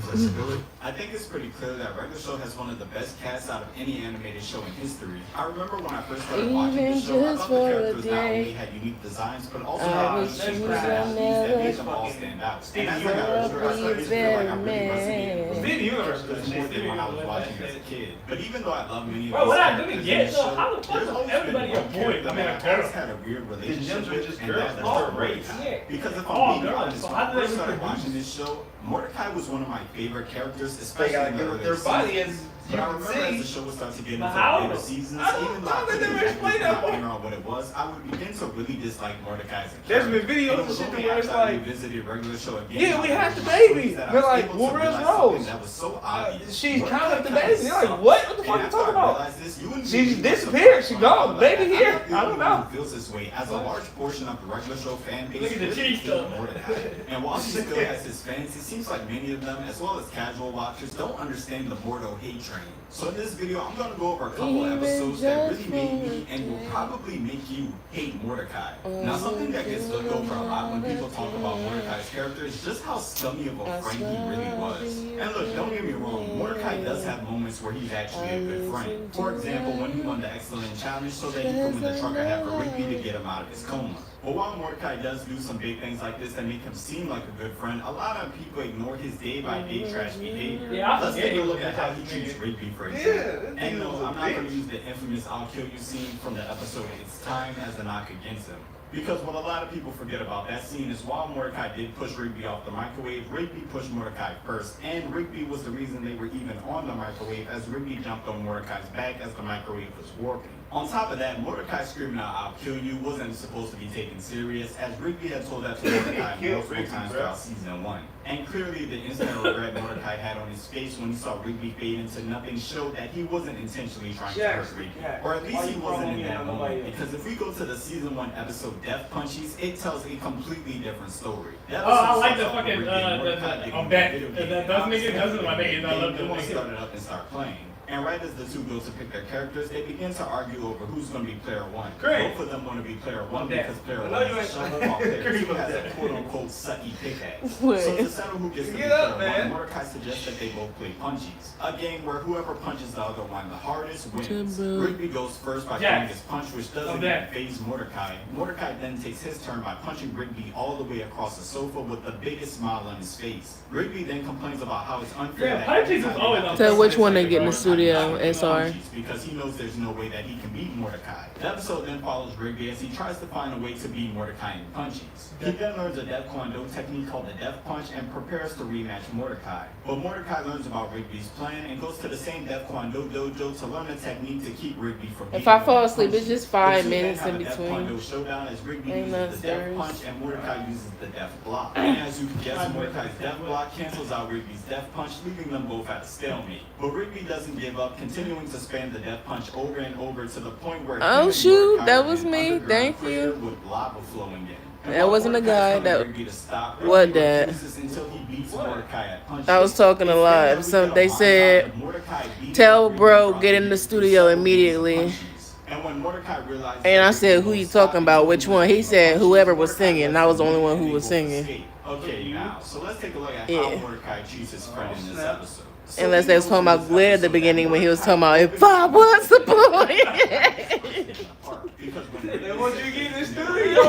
versatility. I think it's pretty clear that Regular Show has one of the best casts out of any animated show in history. I remember when I first started watching the show, I thought the characters not only had unique designs, but also had unique personalities that made them all stand out. And as I got older, I started to feel like I really resonated with the characters more than when I was watching as a kid. But even though I love many of these characters in the show, there's always been one character that I always had a weird relationship with, and that's Mordecai. Because if I'm being honest, when I first started watching this show, Mordecai was one of my favorite characters, especially in the early seasons. But I remember as the show would start to get into the later seasons, even though I couldn't exactly put my finger on what it was, I would begin to really dislike Mordecai as a character. There's been videos and shit where it's like, visited Regular Show again. yeah, we had the baby. They're like, where's Rose? That was so obvious. She's counting the baby. They're like, what? What the fuck are you talking about? She She disappeared. She gone. The baby here. I don't know. Feels this way as a large portion of the Regular Show fan base. Look at the cheese stuff. And while he still has his fans, it seems like many of them, as well as casual watchers, don't understand the Mordo hate train. So in this video, I'm going to go over a couple episodes that really made me and will probably make you hate Mordecai. Now, something that gets looked over a lot when people talk about Mordecai's character is just how scummy of a friend he really was. And look, don't get me wrong, Mordecai does have moments where he's actually a good friend. For example, when he won the Excellent Challenge so that he could win the trucker hat for Rigby to get him out of his coma. But while Mordecai does do some big things like this that make him seem like a good friend, a lot of people ignore his day-by-day trash behavior. Yeah, let's take a look at how he treats Rigby, for example. And no, I'm not going to use the infamous I'll kill you scene from the episode It's Time as a knock against him. Because what a lot of people forget about that scene is while Mordecai did push Rigby off the microwave, Rigby pushed Mordecai first, and Rigby was the reason they were even on the microwave as Rigby jumped on Mordecai's back as the microwave was warping. On top of that, Mordecai screaming out, "I'll kill you," wasn't supposed to be taken serious, as Rigby had told that to Mordecai multiple times throughout season 1. And clearly the instant regret Mordecai had on his face when he saw Rigby fade into nothing showed that he wasn't intentionally trying to hurt Rigby. Or at least he wasn't in that moment, because if we go to the season 1 episode Death Punchies, it tells a completely different story. I like the fucking, that doesn't my nigga, I love They want to that start it up and start playing. And right as the two go to pick their characters, they begin to argue over who's going to be player 1. Great. Both of them want to be player 1 because player 1 is a shovel while player 2 has a quote-unquote sucky pickaxe. So to settle who gets to be player 1, Mordecai suggests that they both play punchies. A game where whoever punches the other one the hardest wins. Rigby goes first by throwing his punch, which doesn't even phase Mordecai. Mordecai then takes his turn by punching Rigby all the way across the sofa with the biggest smile on his face. Rigby then complains about how it's unfair that punchies is always on. So which one they get in the studio, SR? because he knows there's no way that he can beat Mordecai. The episode then follows Rigby as he tries to find a way to beat Mordecai in punchies. He then learns a Death Kwon Do technique called the Death Punch and prepares to rematch Mordecai. But Mordecai learns about Rigby's plan and goes to the same Death Kwon Do dojo to learn a technique to keep Rigby from beating If I him fall in asleep, it's punches. just 5 The two then minutes have in a Death Kwon Do between. showdown as Rigby Ain't no uses the Death stars. Punch and Mordecai uses the Death Block. And as you can guess, Mordecai's Death Block cancels out Rigby's Death Punch, leaving them both at a stalemate. But Rigby doesn't give up, continuing to spam the Death Punch over and over to the point where Oh, him and shoot, Mordecai that are was in an me. underground Thank crater you. with lava flowing in. And That while wasn't a Mordecai's guy, telling that- Rigby to stop, What Rigby that? refuses until he beats Mordecai at punches. I was talking a It's then lot. that we So get a they montage said, of Mordecai beating "Tell Rigby bro, throughout get in the studio several immediately." punches. And when Mordecai realized And I that said, Rigby "Who won't you stop talking about? until Which he one?" He beats said, punches, "Whoever was Mordecai singing." lets And I was the him only know one that who they was both singing. escape. Okay, now, so let's take a look at Yeah. how Mordecai treats his friend in this episode. So Unless we they was know talking in about this Glenn at the episode beginning when he was that talking about, Mordecai "If I was the boy." Because when They want you to get in the Rigby studio.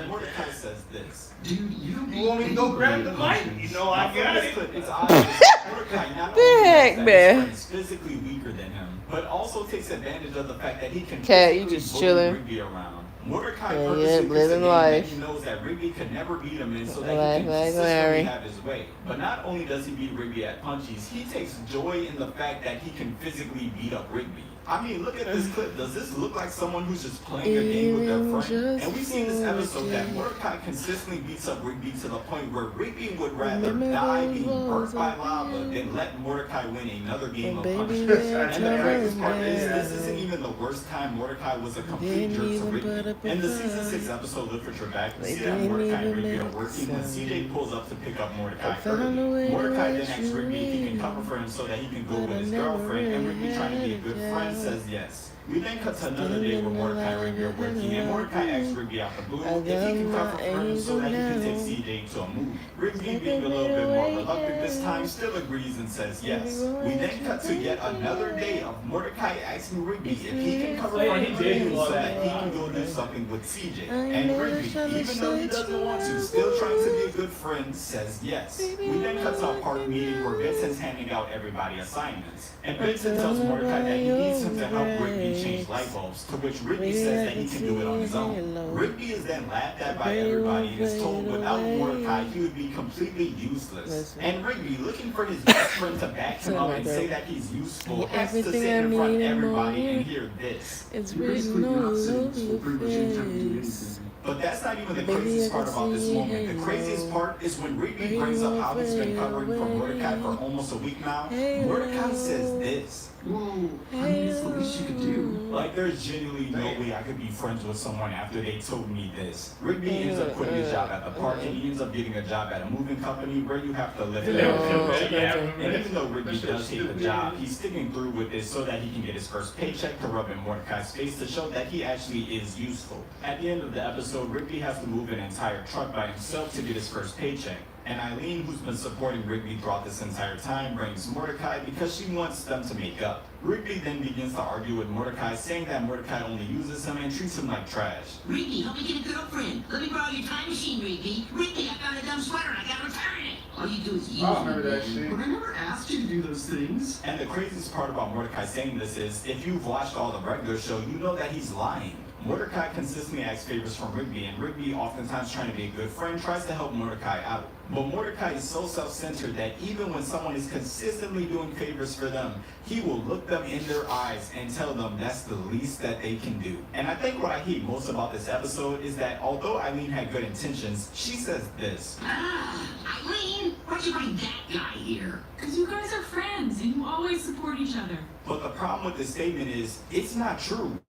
Mordecai says this. Dude, you You want me to go grab the mic? You know I Now, from got this it. clip, it's obvious Mordecai not The only heck, knows that his man. friend is physically weaker than him, but also takes advantage of the fact that he can Cat, you physically just bully chilling. Rigby around. Mordecai Yeah, purposely yeah, picks a living game that life. he knows that Rigby could never beat him in so that Life he can like consistently Larry. have his way. But not only does he beat Rigby at punchies, he takes joy in the fact that he can physically beat up Rigby. I mean, look at this clip. Does this look like someone who's just playing a game with their friend? And we see in this episode that Mordecai consistently beats up Rigby to the point where Rigby would rather die being burnt by lava than let Mordecai win another game of punches. And the craziest part is, this isn't even the worst time Mordecai was a complete jerk to Rigby. In the season 6 episode Literature Back, we see that Mordecai and Rigby are working when CJ pulls up to pick up Mordecai early. Mordecai then asks Rigby if he can cover for him so that he can go with his girlfriend, and Rigby, trying to be a good friend, Rigby says yes. We then cut to another day where Mordecai and Rigby are working, and Mordecai asks Rigby out the blue if he can cover for him so that he can take CJ to a movie. Rigby, being a little bit more reluctant this time, still agrees and says yes. We then cut to yet another day of Mordecai asking Rigby if he can cover for him so that he can go do something with CJ. And Rigby, even though he doesn't want to, still trying to be a good friend, says yes. We then cut to a park meeting where Vincent's handing out everybody assignments. And Vincent tells Mordecai that he needs him to help Rigby change light bulbs, to which Rigby says that he can do it on his own. Rigby is then laughed at by everybody and is told without Mordecai he would be completely useless. And Rigby, looking for his best friend to back him up and say that he's useful, has to sit in front of everybody and hear this. It's written all over your face. But that's not even the craziest part about this moment. The craziest part is when Rigby brings up how he's been covering for Mordecai for almost a week now. Mordecai says this. Whoa, I mean, it's the least you could do. Like, there's genuinely no way I could be friends with someone after they told me this. Rigby ends up quitting his job at the park and he ends up getting a job at a moving company where you have to live in And even though Rigby does hate the job, he's sticking through with this so that he can get his first paycheck to rub in Mordecai's face to show that he actually is useful. At the end of the episode, Rigby has to move an entire truck by himself to get his first paycheck. And Eileen, who's been supporting Rigby throughout this entire time, brings Mordecai because she wants them to make up. Rigby then begins to argue with Mordecai, saying that Mordecai only uses him and treats him like trash. Rigby, help me get a girlfriend. Let me borrow your time machine, Rigby. Rigby, I found a dumb sweater and I gotta return it. All you do is use I remember that shit. But I never asked you to do those things. And the craziest part about Mordecai saying this is, if you've watched all the regular show, you know that he's lying. Mordecai consistently asks favors from Rigby, and Rigby, oftentimes trying to be a good friend, tries to help Mordecai out. But Mordecai is so self-centered that even when someone is consistently doing favors for them, he will look them in their eyes and tell them that's the least that they can do. And I think what I hate most about this episode is that although Eileen had good intentions, she says this. Eileen, why'd you bring that guy here? Because you guys are friends and you always support each other. But the problem with this statement is, it's not true.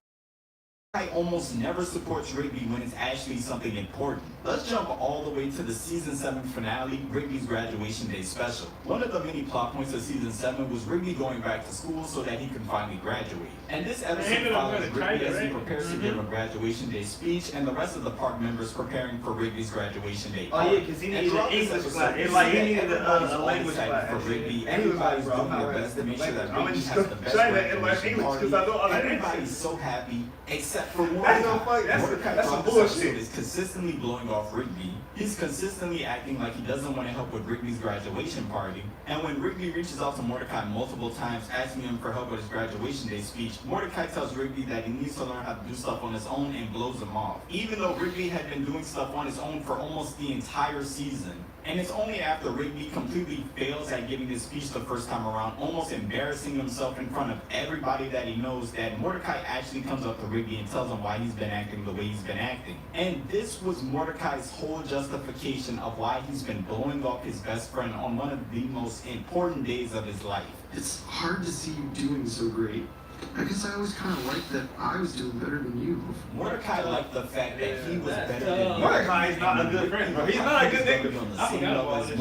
I almost never supports Rigby when it's actually something important. Let's jump all the way to the season 7 finale, Rigby's graduation day special. One of the many plot points of season 7 was Rigby going back to school so that he can finally graduate. And this episode follows Rigby as he prepares to give a graduation day speech, and the rest of the park members preparing for Rigby's graduation day. Oh yeah, because he needed an English class. It's like he needed a language class. For Rigby, everybody's doing their best to make sure that Rigby has the best graduation party. Everybody's so happy, except for Mordecai. Mordecai throughout this episode is consistently blowing off Rigby. He's consistently acting like he doesn't want to help with Rigby's graduation party. And when Rigby reaches out to Mordecai multiple times asking him for help with his graduation day speech, Mordecai tells Rigby that he needs to learn how to do stuff on his own and blows him off. Even though Rigby had been doing stuff on his own for almost the entire season. And it's only after Rigby completely fails at giving his speech the first time around, almost embarrassing himself in front of everybody that he knows, that Mordecai actually comes up to Rigby and tells him why he's been acting the way he's been acting. And this was Mordecai's whole justification of why he's been blowing off his best friend on one of the most important days of his life. It's hard to see you doing so great. I guess I always kind of liked that I was doing better than you. Mordecai liked the fact that he was better than you. Mordecai is not a good friend, bro. He's not a good nigga. On the same level as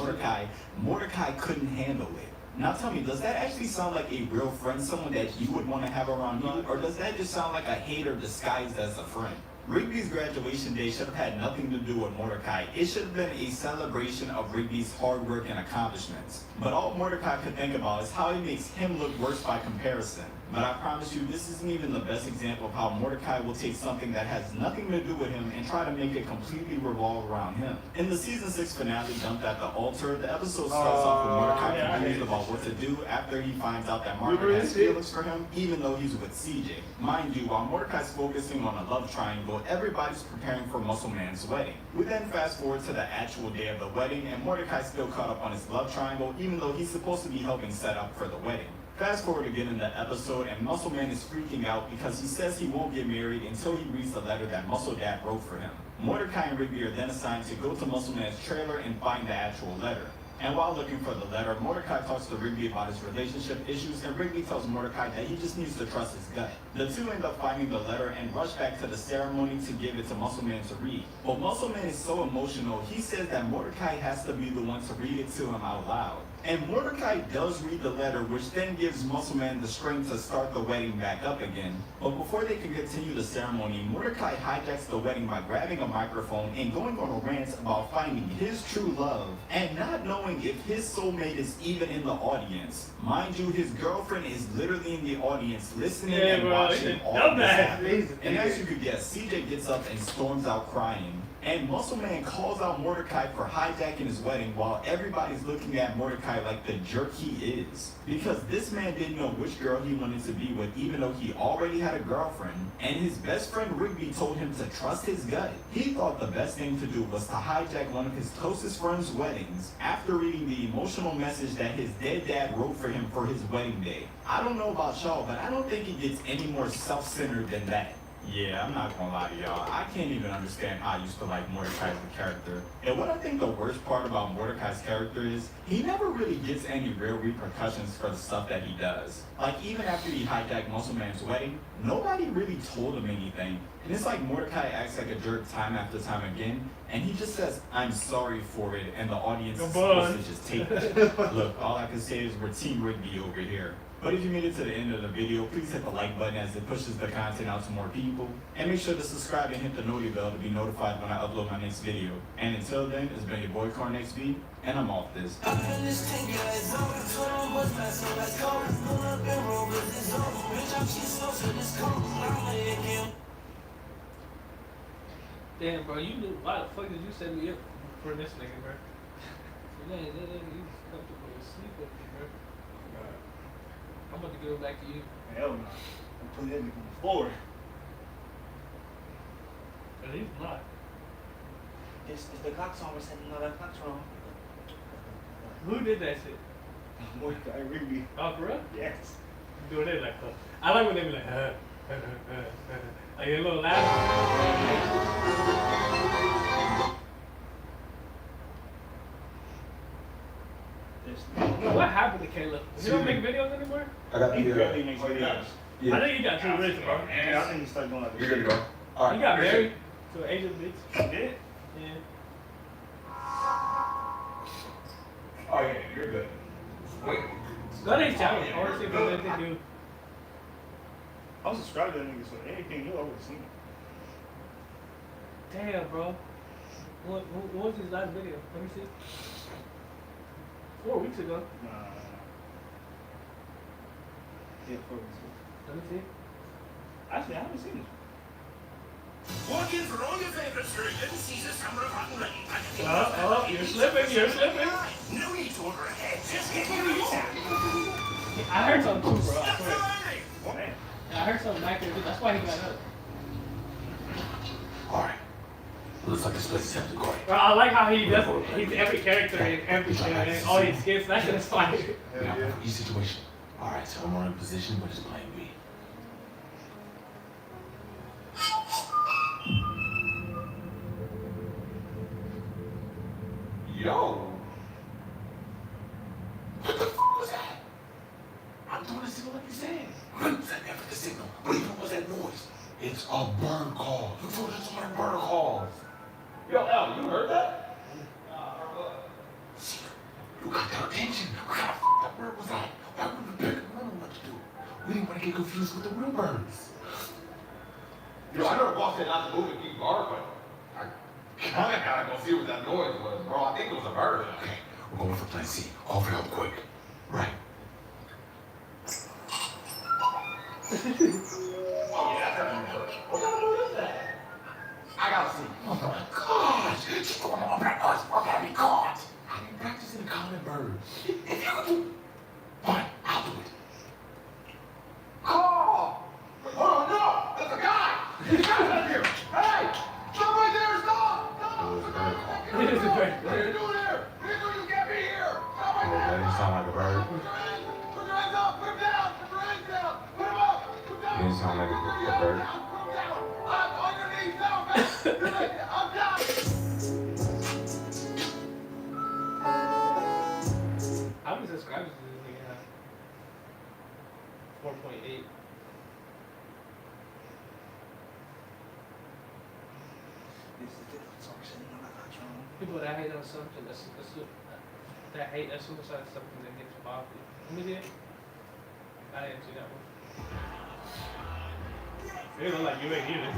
Mordecai couldn't handle it. Now tell me, does that actually sound like a real friend, someone that you would want to have around you? Or does that just sound like a hater disguised as a friend? Rigby's graduation day should have had nothing to do with Mordecai. It should have been a celebration of Rigby's hard work and accomplishments. But all Mordecai could think about is how he makes him look worse by comparison. But I promise you, this isn't even the best example of how Mordecai will take something that has nothing to do with him and try to make it completely revolve around him. In the season 6 finale dumped at the altar, the episode starts off with Mordecai confused about what to do after he finds out that Margaret has feelings for him, even though he's with CJ. Mind you, while Mordecai's focusing on a love triangle, everybody's preparing for Muscle Man's wedding. We then fast forward to the actual day of the wedding, and Mordecai's still caught up on his love triangle, even though he's supposed to be helping set up for the wedding. Fast forward again in the episode, and Muscle Man is freaking out because he says he won't get married until he reads the letter that Muscle Dad wrote for him. Mordecai and Rigby are then assigned to go to Muscle Man's trailer and find the actual letter. And while looking for the letter, Mordecai talks to Rigby about his relationship issues, and Rigby tells Mordecai that he just needs to trust his gut. The two end up finding the letter and rush back to the ceremony to give it to Muscle Man to read. But Muscle Man is so emotional, he says that Mordecai has to be the one to read it to him out loud. And Mordecai does read the letter, which then gives Muscleman the strength to start the wedding back up again. But before they can continue the ceremony, Mordecai hijacks the wedding by grabbing a microphone and going on a rant about finding his true love and not knowing if his soulmate is even in the audience. Mind you, his girlfriend is literally in the audience listening and watching all of this happen. And as you could guess, CJ gets up and storms out crying. And Muscleman calls out Mordecai for hijacking his wedding while everybody's looking at Mordecai like the jerk he is. Because this man didn't know which girl he wanted to be with even though he already had a girlfriend. And his best friend Rigby told him to trust his gut. He thought the best thing to do was to hijack one of his closest friend's weddings after reading the emotional message that his dead dad wrote for him for his wedding day. I don't know about y'all, but I don't think it gets any more self-centered than that. Yeah, I'm not gonna lie to y'all. I can't even understand how I used to like Mordecai as a character. And what I think the worst part about Mordecai's character is, he never really gets any real repercussions for the stuff that he does. Like, even after he hijacked Muscleman's wedding, nobody really told him anything. And it's like Mordecai acts like a jerk time after time again, and he just says, "I'm sorry for it," and the audience is supposed to just take it. Look, all I can say is we're Team Rigby over here. But if you made it to the end of the video, please hit the like button as it pushes the content out to more people. And make sure to subscribe and hit the noti bell to be notified when I upload my next video. And until then, it's been your boy CarnXB, and I'm off this. Damn, bro, you knew. Why the fuck did you set me up for this nigga, bro? You comfortable to sleep with me, bro. I'm about to give it back to you. Hell no. I'm putting that nigga on the floor. At least not. It's the clock's on. We're setting all that clock's wrong. Who did that shit? Mordecai Rigby. Oh, for real? Yes. Doing it like, I like when they be like, like a little laugh. What happened to Caleb? You don't make videos anymore? I got He the barely makes videos. yeah. I think he got too rich, bro. And I think he started doing like You're good to go. All right. He got married to an Asian bitch. He did? Yeah. Oh yeah, you're good. Wait. Go to his channel. I want to see what they do. I was subscribed to that nigga, so anything new I would have seen. Damn, bro. What was his last video? Let me see. 4 weeks ago. Nah. Yeah, 4 weeks ago. Let me see. Actually, I haven't seen it. Walk in for all your favorite cereal, Caesar Summer of Hot and Ready. Oh, you're slipping, you're slipping. No need to order ahead. Just get here and eat. I heard something too, bro. I swear. Oh, man. I heard something back there too. That's why he got up. All right. Looks like this place is heavily guarded. Bro, I like how he does. He's every character in everything, and all his skits. That shit is fire. Now, for each situation. All right, so I'm in position, but it's playing me. Yo. What the fuck was that? I'm doing the signal like you said. What was that there for the signal? What even was that noise? It's a bird call. You told us to bird calls. Yo, Al, you heard that? See, you got their attention. What kind of that bird was that? Why would we pick? I don't know what to do. We didn't want to get confused with the real birds. Yo, I know the boss said not to move and keep guard, but I kinda gotta go see what that noise was, bro. I think it was a bird. Okay, we're going for plan C. Call for help quick. Right. Oh, yeah, that's a bird. What kind of bird is that? I gotta see. Oh my gosh! She's going on at us. We're gonna be caught. I didn't practice in calling birds. If you could do, fine, I'll do it. Call! Hold on, no! That's a guy! There's a guy out here! Hey! Stop right there! Stop! Stop! It's a bird call. It is a bird. What are you doing here? What are you doing? You can't be here! Stop right there! That didn't sound like a bird. Put your hands up! Put them down! Put your hands down! Put them up! Put them down! It didn't sound like a bird. Put them down! I'm on your knees now, man! I'm down! How many subscribers does this nigga have? 4.8. This is the clock's on. We're setting all that clock's wrong. People that hate on something, that's that hate, that suicide stuff that gets popular. Let me see it. I didn't see that one. It look like you ain't either.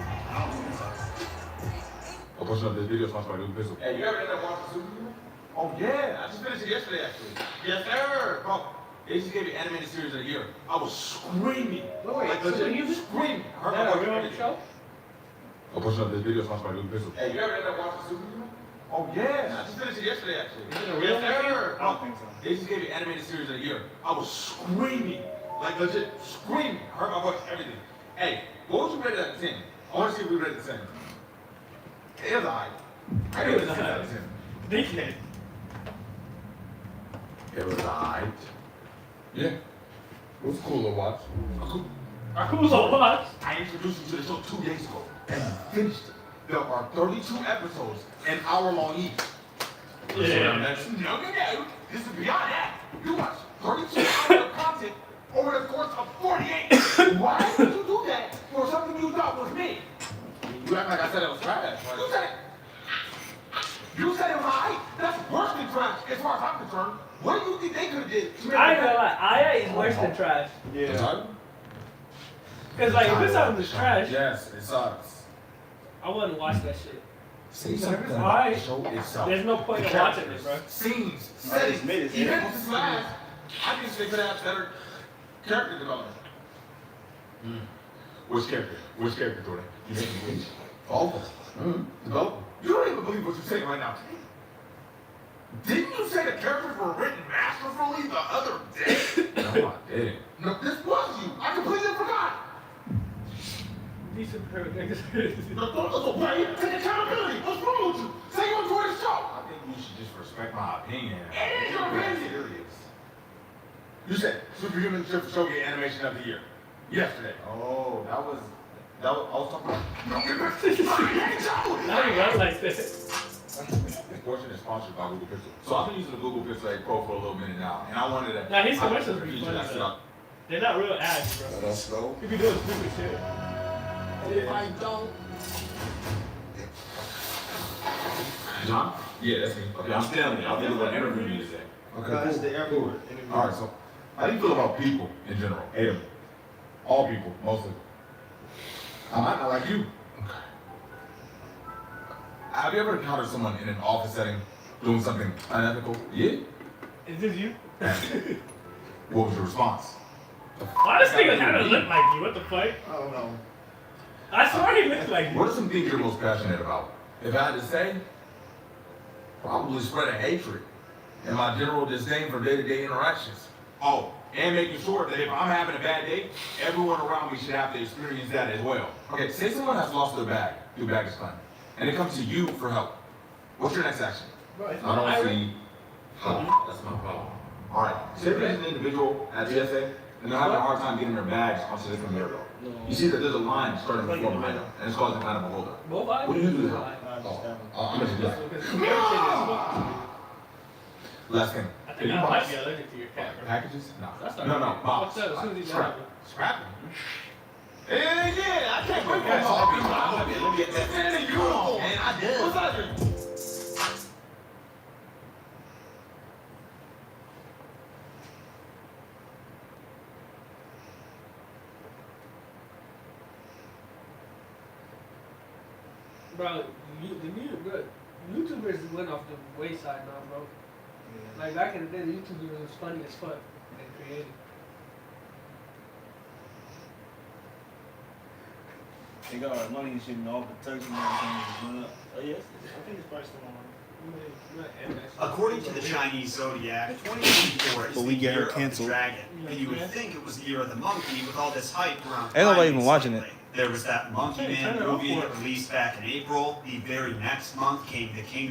I'm pushing up this video sponsored by New Pistol. Hey, you ever end up watching Superhero? Oh yeah, I just finished it yesterday actually. Yes sir, bro. They just gave me animated series of the year. I was screaming. Wait, like legit screaming. Is that a real show? I'm pushing up this video sponsored by New Pistol. Hey, you ever end up watching Superhero? Oh yeah, I just finished it yesterday actually. Is it a real yes sir, I don't think so. They just gave me animated series of the year. I was screaming. Like legit screaming. I heard my voice, everything. Hey, what would you rate it at 10? I want to see if we rate it 10. It was alright. I give it a 10 out of 10. Dickhead. It was alright. Yeah. It was cool to watch. Who's on watch? I introduced you to the show 2 days ago, and you finished it. There are 32 episodes, an hour long each. Yeah. This is beyond that. You watch 32 hours of content over the course of 48. Why would you do that for something you thought was me? You act like I said it was trash. You said it. You said it was alright. That's worse than trash, as far as I'm concerned. What do you think they could have did to make I ain't gonna lie, Aya is worse than trash. Yeah. Cause like if this album is trash, Yes, it sucks. I wouldn't watch that shit. Say something Alright. about the show itself. There's no point in watching it, bro. Scenes, settings, made it, even yeah. if it's live, I think they could have better character development. Which character? Which character, Jordan? You think which? All of them. Development. You don't even believe what you're saying right now. Didn't you say the characters were written masterfully the other day? No, I didn't. No, this was you. I completely forgot. Decent per niggas. No, take accountability. What's wrong with you? Say you enjoy the show. I think you should just respect my opinion. It is your opinion. Serious. You said Superhuman Show get animation of the year. Yesterday. Oh, I was talking about. No, get back. Now you run like this. This portion is sponsored by Google Pixel. So I've been using the Google Pixel 8 Pro for a little minute now, and I wanted to. Now his commercials be funny, That's it though. up. They're not real ads, bro. Let's go. He be doing stupid shit. If I don't. John? Yeah, that's me. Okay, I'm telling you, I'll do the interview music. Okay, that's the airport. Alright, so how do you feel about people in general? Hate them. All people, mostly. I might not like you. Have you ever encountered someone in an office setting doing something unethical? Yeah? Is this you? What was your response? Why does nigga kind of look like you? What the fuck? I don't know. I swear he looks like you. What are some things you're most passionate about? If I had to say, probably spreading hatred and my general disdain for day-to-day interactions. Oh, and making sure that if I'm having a bad day, everyone around me should have to experience that as well. Okay, say someone has lost their bag through baggage claim, and it comes to you for help. What's your next action? Bro, it's I don't not see help. That's my problem. All right, say there's an individual at TSA, and they're having a hard time getting their bags onto the conveyor belt. You see that there's a line starting to form behind them, and it's causing kind of a holdup. Both eyes? What do you do to help? I understand. I'm gonna do that. Because everything is smoking. Last thing. I think I might be allergic to your cat, bro. Packages? No. That's No, not no, right. box. What's up? As soon as he's Scrap. done. Scrapping? Yeah, I can't wait for that. Let me get that man in uniform. Man, I did. What's that? Bro, bro, YouTubers went off the wayside now, bro. Like back in the day, the YouTubers was funny as fuck and creative. They got all the money and shit and all the turkey and everything is good. Oh yes, I think it's probably still on. According to the Chinese zodiac, 2024 is But the we get her year of the canceled. dragon, and you would think it was the year of the monkey with all this hype around. Ain't nobody climbing even watching lately. There was that Monkey Hey, Man turn it off movie for that us. released back in April. The very next month came The Kingdom.